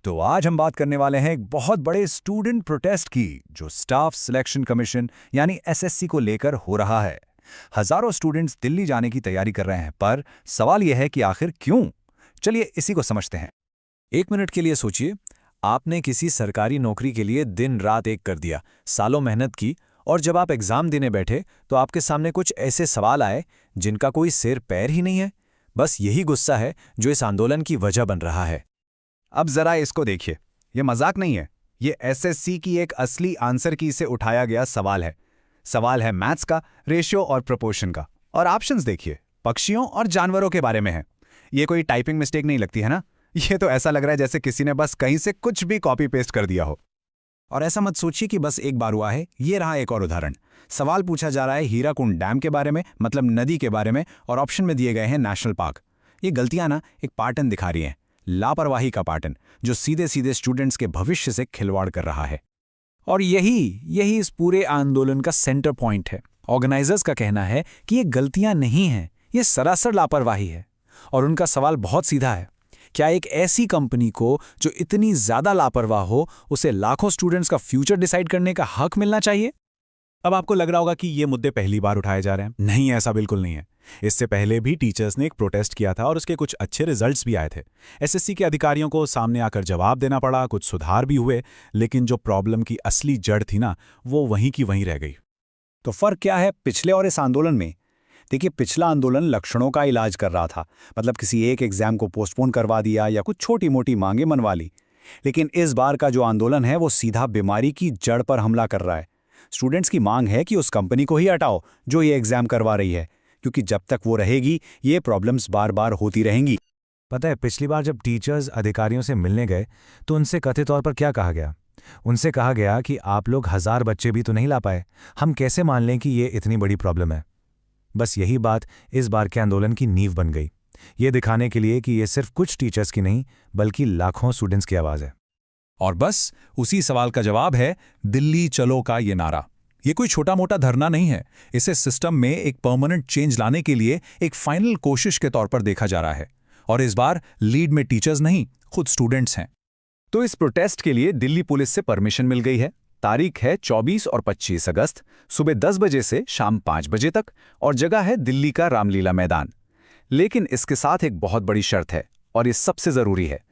तो आज हम बात करने वाले हैं एक बहुत बड़े स्टूडेंट प्रोटेस्ट की जो स्टाफ सिलेक्शन कमीशन यानी एसएससी को लेकर हो रहा है। हजारों स्टूडेंट्स दिल्ली जाने की तैयारी कर रहे हैं, पर सवाल यह है कि आखिर क्यों। चलिए इसी को समझते हैं। 1 मिनट के लिए सोचिए, आपने किसी सरकारी नौकरी के लिए दिन रात एक कर दिया, सालों मेहनत की, और जब आप एग्जाम देने बैठे तो आपके सामने कुछ ऐसे सवाल आए जिनका कोई सिर पैर ही नहीं है। बस यही गुस्सा है जो इस आंदोलन की वजह बन रहा है। अब जरा इसको देखिए, ये मजाक नहीं है, ये एसएससी की एक असली आंसर की से उठाया गया सवाल है। सवाल है मैथ्स का, रेशियो और प्रोपोर्शन का। और ऑप्शंस देखिए, पक्षियों और जानवरों के बारे में है। ये कोई टाइपिंग मिस्टेक नहीं लगती है ना। ये तो ऐसा लग रहा है जैसे किसी ने बस कहीं से कुछ भी कॉपी पेस्ट कर दिया हो। और ऐसा मत सोचिए कि बस एक बार हुआ है। ये रहा एक और उदाहरण। सवाल पूछा जा रहा है हीराकुंड डैम के बारे में, मतलब नदी के बारे में, और ऑप्शन में दिए गए हैं नेशनल पार्क। ये गलतियां ना एक पैटर्न दिखा रही हैं, लापरवाही का पैटर्न, जो सीधे सीधे स्टूडेंट्स के भविष्य से खिलवाड़ कर रहा है। और यही इस पूरे आंदोलन का सेंटर पॉइंट है। ऑर्गेनाइजर्स का कहना है कि ये गलतियां नहीं हैं, ये सरासर लापरवाही है। और उनका सवाल बहुत सीधा है, क्या एक ऐसी कंपनी को जो इतनी ज्यादा लापरवाह हो, उसे लाखों स्टूडेंट्स का फ्यूचर डिसाइड करने का हक मिलना चाहिए? अब आपको लग रहा होगा कि ये मुद्दे पहली बार उठाए जा रहे हैं। नहीं, ऐसा बिल्कुल नहीं है। इससे पहले भी टीचर्स ने एक प्रोटेस्ट किया था और उसके कुछ अच्छे रिजल्ट्स भी आए थे। एसएससी के अधिकारियों को सामने आकर जवाब देना पड़ा, कुछ सुधार भी हुए, लेकिन जो प्रॉब्लम की असली जड़ थी ना, वो वहीं की वहीं रह गई। तो फर्क क्या है पिछले और इस आंदोलन में? देखिए, पिछला आंदोलन लक्षणों का इलाज कर रहा था, मतलब किसी एक एग्जाम को पोस्टपोन करवा दिया या कुछ छोटी मोटी मांगे मनवा ली। लेकिन इस बार का जो आंदोलन है वो सीधा बीमारी की जड़ पर हमला कर रहा है। स्टूडेंट्स की मांग है कि उस कंपनी को ही हटाओ जो ये एग्जाम करवा रही है, क्योंकि जब तक वो रहेगी ये प्रॉब्लम्स बार बार होती रहेंगी। पता है, पिछली बार जब टीचर्स अधिकारियों से मिलने गए तो उनसे कथित तौर पर क्या कहा गया? उनसे कहा गया कि आप लोग 1000 बच्चे भी तो नहीं ला पाए, हम कैसे मान लें कि ये इतनी बड़ी प्रॉब्लम है। बस यही बात इस बार के आंदोलन की नींव बन गई, ये दिखाने के लिए कि ये सिर्फ कुछ टीचर्स की नहीं बल्कि लाखों स्टूडेंट्स की आवाज़ है। और बस उसी सवाल का जवाब है दिल्ली चलो का ये नारा। ये कोई छोटा मोटा धरना नहीं है, इसे सिस्टम में एक परमानेंट चेंज लाने के लिए एक फाइनल कोशिश के तौर पर देखा जा रहा है। और इस बार लीड में टीचर्स नहीं, खुद स्टूडेंट्स हैं। तो इस प्रोटेस्ट के लिए दिल्ली पुलिस से परमिशन मिल गई है। तारीख है 24 और 25 अगस्त, सुबह 10 बजे से शाम 5 बजे तक, और जगह है दिल्ली का रामलीला मैदान। लेकिन इसके साथ एक बहुत बड़ी शर्त है, और ये सबसे जरूरी है,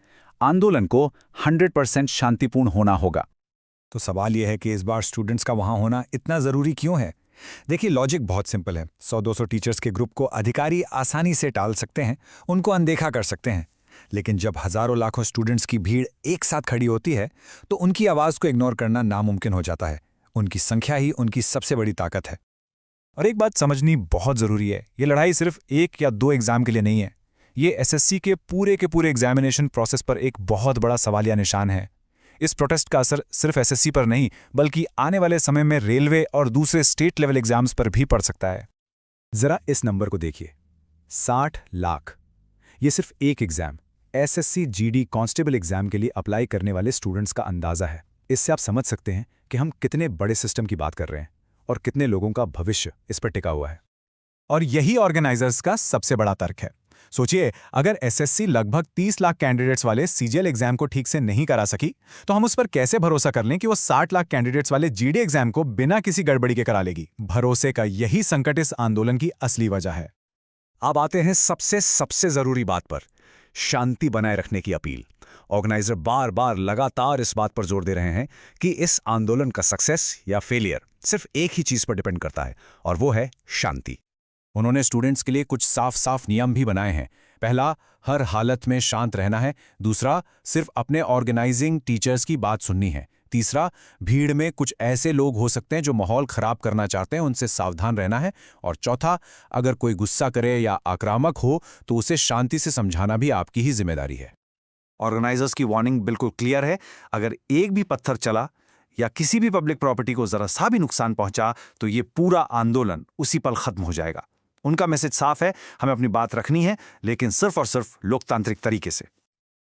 आंदोलन को 100% शांतिपूर्ण होना होगा। तो सवाल यह है कि इस बार स्टूडेंट्स का वहां होना इतना जरूरी क्यों है? देखिए, लॉजिक बहुत सिंपल है। 100-200 टीचर्स के ग्रुप को अधिकारी आसानी से टाल सकते हैं, उनको अनदेखा कर सकते हैं। लेकिन जब हजारों लाखों स्टूडेंट्स की भीड़ एक साथ खड़ी होती है तो उनकी आवाज को इग्नोर करना नामुमकिन हो जाता है। उनकी संख्या ही उनकी सबसे बड़ी ताकत है। और एक बात समझनी बहुत जरूरी है, ये लड़ाई सिर्फ 1 या 2 एग्जाम के लिए नहीं है। ये एसएससी के पूरे एग्जामिनेशन प्रोसेस पर एक बहुत बड़ा सवालिया निशान है। इस प्रोटेस्ट का असर सिर्फ एसएससी पर नहीं बल्कि आने वाले समय में रेलवे और दूसरे स्टेट लेवल एग्जाम्स पर भी पड़ सकता है। जरा इस नंबर को देखिए, 60 लाख। ये सिर्फ एक exam, SSC GD constable exam के लिए अप्लाई करने वाले स्टूडेंट्स का अंदाजा है। इससे आप समझ सकते हैं कि हम कितने बड़े सिस्टम की बात कर रहे हैं और कितने लोगों का भविष्य इस पर टिका हुआ है। और यही ऑर्गेनाइजर्स का सबसे बड़ा तर्क है। सोचिए, अगर एसएससी लगभग 30 लाख कैंडिडेट्स वाले सीजीएल एग्जाम को ठीक से नहीं करा सकी, तो हम उस पर कैसे भरोसा कर लें कि वो 60 लाख कैंडिडेट्स वाले जीडी एग्जाम को बिना किसी गड़बड़ी के करा लेगी? भरोसे का यही संकट इस आंदोलन की असली वजह है। अब आते हैं सबसे जरूरी बात पर, शांति बनाए रखने की अपील। ऑर्गेनाइजर बार बार लगातार इस बात पर जोर दे रहे हैं कि इस आंदोलन का सक्सेस या फेलियर सिर्फ एक ही चीज पर डिपेंड करता है, और वो है शांति। उन्होंने स्टूडेंट्स के लिए कुछ साफ नियम भी बनाए हैं। पहला, हर हालत में शांत रहना है। दूसरा, सिर्फ अपने ऑर्गेनाइजिंग टीचर्स की बात सुननी है। तीसरा, भीड़ में कुछ ऐसे लोग हो सकते हैं जो माहौल खराब करना चाहते हैं, उनसे सावधान रहना है। और चौथा, अगर कोई गुस्सा करे या आक्रामक हो तो उसे शांति से समझाना भी आपकी ही जिम्मेदारी है। ऑर्गेनाइजर्स की वार्निंग बिल्कुल क्लियर है, अगर एक भी पत्थर चला या किसी भी पब्लिक प्रॉपर्टी को जरा सा भी नुकसान पहुंचा तो ये पूरा आंदोलन उसी पल खत्म हो जाएगा। उनका मैसेज साफ है, हमें अपनी बात रखनी है, लेकिन सिर्फ और सिर्फ लोकतांत्रिक तरीके से।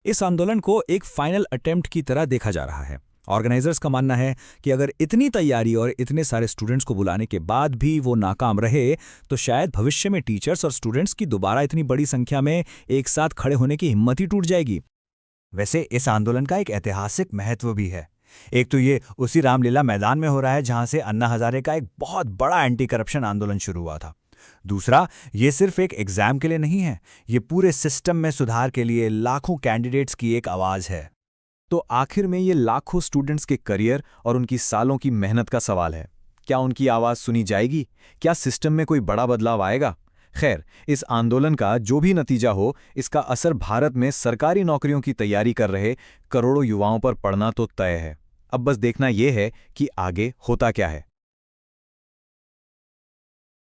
इस आंदोलन को एक फाइनल अटेम्प्ट की तरह देखा जा रहा है। ऑर्गेनाइजर्स का मानना है कि अगर इतनी तैयारी और इतने सारे स्टूडेंट्स को बुलाने के बाद भी वो नाकाम रहे तो शायद भविष्य में टीचर्स और स्टूडेंट्स की दोबारा इतनी बड़ी संख्या में एक साथ खड़े होने की हिम्मत ही टूट जाएगी। वैसे इस आंदोलन का एक ऐतिहासिक महत्व भी है। एक तो ये उसी रामलीला मैदान में हो रहा है जहां से अन्ना हजारे का एक बहुत बड़ा एंटी करप्शन आंदोलन शुरू हुआ था। दूसरा, ये सिर्फ एक एग्जाम के लिए नहीं है, ये पूरे सिस्टम में सुधार के लिए लाखों कैंडिडेट्स की एक आवाज है। तो आखिर में ये लाखों स्टूडेंट्स के करियर और उनकी सालों की मेहनत का सवाल है। क्या उनकी आवाज़ सुनी जाएगी? क्या सिस्टम में कोई बड़ा बदलाव आएगा? खैर, इस आंदोलन का जो भी नतीजा हो, इसका असर भारत में सरकारी नौकरियों की तैयारी कर रहे करोड़ों युवाओं पर पड़ना तो तय है। अब बस देखना यह है कि आगे होता क्या है।